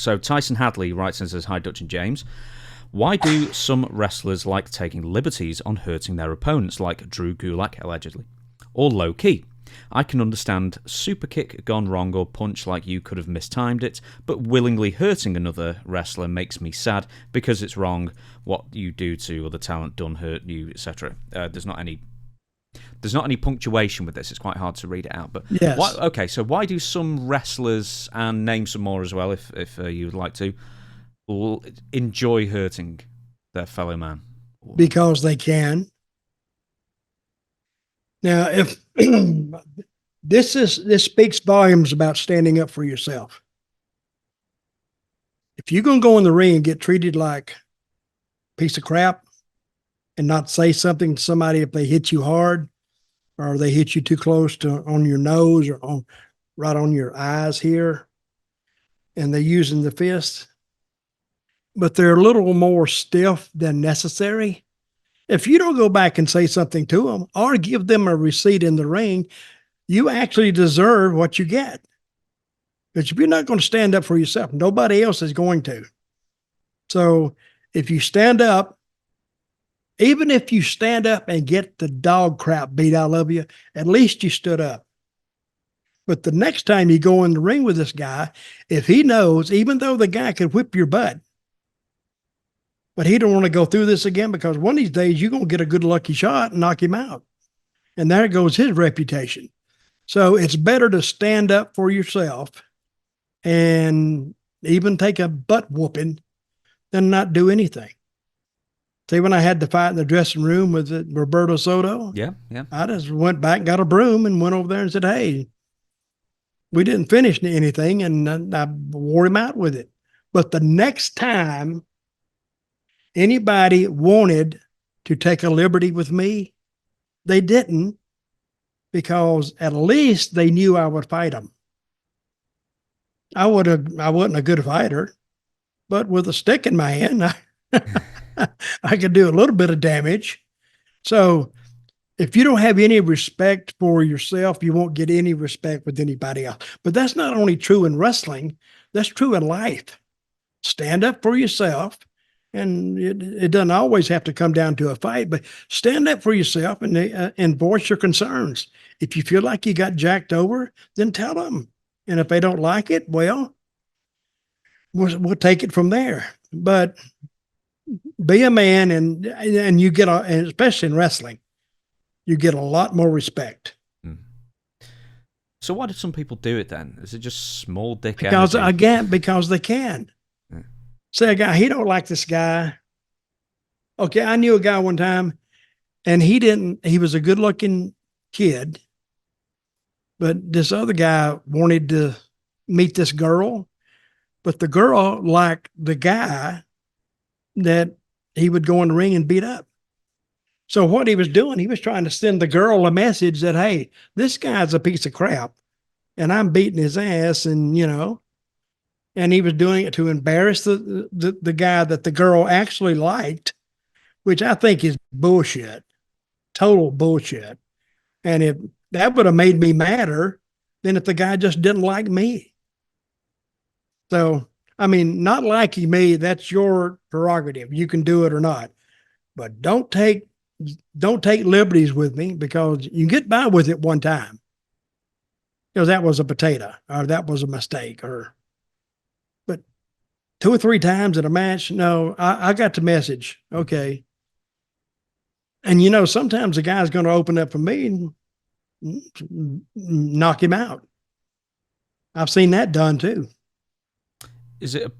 So Tyson Hadley writes and says, "Hi, Dutch and James. Why do some wrestlers like taking liberties on hurting their opponents, like Drew Gulak, allegedly? Or low-key? I can understand super kick gone wrong or punch like you could have mistimed it, but willingly hurting another wrestler makes me sad because it's wrong. What you do to other talent done hurt you, etc." There's not any punctuation with this. It's quite hard to read it out. But yes. So why do some wrestlers, and name some more as well if you would like to, enjoy hurting their fellow man? Because they can. Now, if this speaks volumes about standing up for yourself. If you're going to go in the ring and get treated like a piece of crap and not say something to somebody if they hit you hard or they hit you too close on your nose or right on your eyes here, and they're using the fist, but they're a little more stiff than necessary. If you don't go back and say something to them or give them a receipt in the ring, you actually deserve what you get. But if you're not going to stand up for yourself, nobody else is going to. So if you stand up, even if you stand up and get the dog crap beat out of you, at least you stood up. But the next time you go in the ring with this guy, if he knows, even though the guy could whip your butt, but he don't want to go through this again because one of these days you're going to get a good lucky shot and knock him out. And there goes his reputation. So it's better to stand up for yourself and even take a butt whooping than not do anything. See, when I had the fight in the dressing room with Roberto Soto, yeah, I just went back, got a broom, and went over there and said, "Hey, we didn't finish anything," and I wore him out with it. But the next time anybody wanted to take a liberty with me, they didn't, because at least they knew I would fight them. I wasn't a good fighter, but with a stick in my hand, I could do a little bit of damage. So if you don't have any respect for yourself, you won't get any respect with anybody else. But that's not only true in wrestling, that's true in life. Stand up for yourself. And it doesn't always have to come down to a fight, but stand up for yourself and voice your concerns. If you feel like you got jacked over, then tell them. And if they don't like it, well, we'll take it from there. But be a man, and you get, and especially in wrestling, you get a lot more respect. So why do some people do it then? Is it just small dick because energy? Because they can. Say a guy, he don't like this guy. Okay, I knew a guy one time, and he was a good-looking kid, but this other guy wanted to meet this girl, but the girl liked the guy that he would go in the ring and beat up. So what he was doing, he was trying to send the girl a message that, hey, this guy's a piece of crap, and I'm beating his ass, and and he was doing it to embarrass the guy that the girl actually liked, which I think is bullshit, total bullshit. And if that would have made me madder than if the guy just didn't like me. So, I mean, not liking me, that's your prerogative. You can do it or not, but don't take liberties with me, because you can get by with it one time. That was a potato, or that was a mistake, but 2 or 3 times in a match, no, I got the message. Okay. And sometimes the guy's going to open up for me and knock him out. I've seen that done too. Is it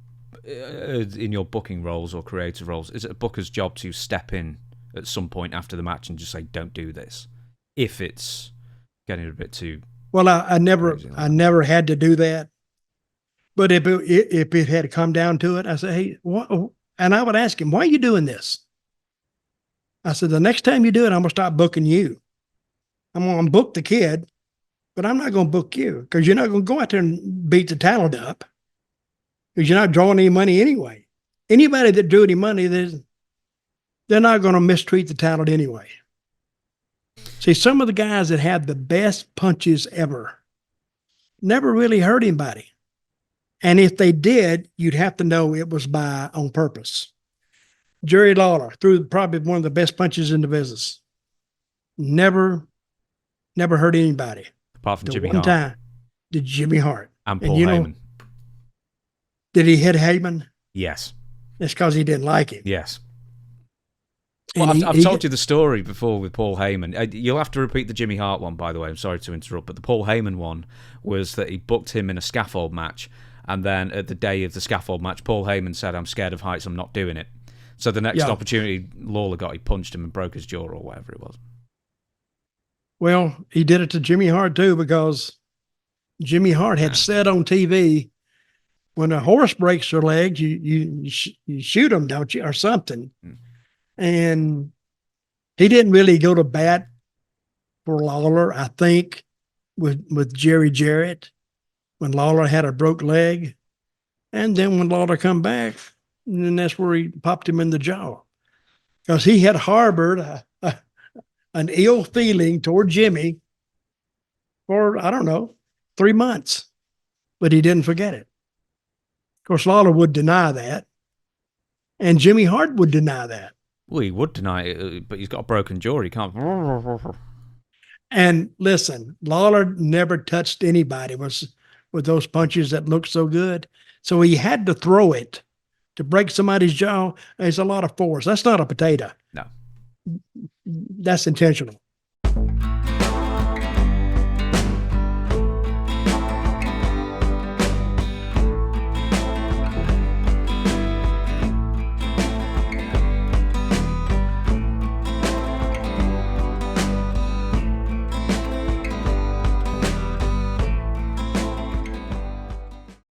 in your booking roles or creative roles, is it a booker's job to step in at some point after the match and just say, don't do this, if it's getting a bit too... Well, I never had to do that. But if it had come down to it, I said, hey, what? And I would ask him, why are you doing this? I said, the next time you do it, I'm going to stop booking you. I'm going to book the kid, but I'm not going to book you, because you're not going to go out there and beat the talent up, because you're not drawing any money anyway. Anybody that drew any money, they're not going to mistreat the talent anyway. See, some of the guys that had the best punches ever never really hurt anybody. And if they did, you'd have to know it was on purpose. Jerry Lawler threw probably one of the best punches in the business. Never hurt anybody. Apart from The Jimmy one Hart. time did Jimmy Hart. And Paul Heyman. Did he hit Heyman? Yes. It's because he didn't like him. Yes. Well, I've told you the story before with Paul Heyman. You'll have to repeat the Jimmy Hart one, by the way. I'm sorry to interrupt, but the Paul Heyman one was that he booked him in a scaffold match, and then at the day of the scaffold match, Paul Heyman said, "I'm scared of heights, I'm not doing it." So the next opportunity Lawler got, he punched him and broke his jaw or whatever it was. Well, he did it to Jimmy Hart too, because Jimmy Hart had said on TV, when a horse breaks their legs, you shoot them, don't you, or something. And he didn't really go to bat for Lawler, I think, with Jerry Jarrett when Lawler had a broke leg. And then when Lawler come back, then that's where he popped him in the jaw, because he had harbored an ill feeling toward Jimmy for, I don't know, 3 months, but he didn't forget it. Of course, Lawler would deny that, and Jimmy Hart would deny that. Well, he would deny it, but he's got a broken jaw. He can't. And listen, Lawler never touched anybody with those punches that looked so good. So he had to throw it to break somebody's jaw. There's a lot of force. That's not a potato. No. That's intentional.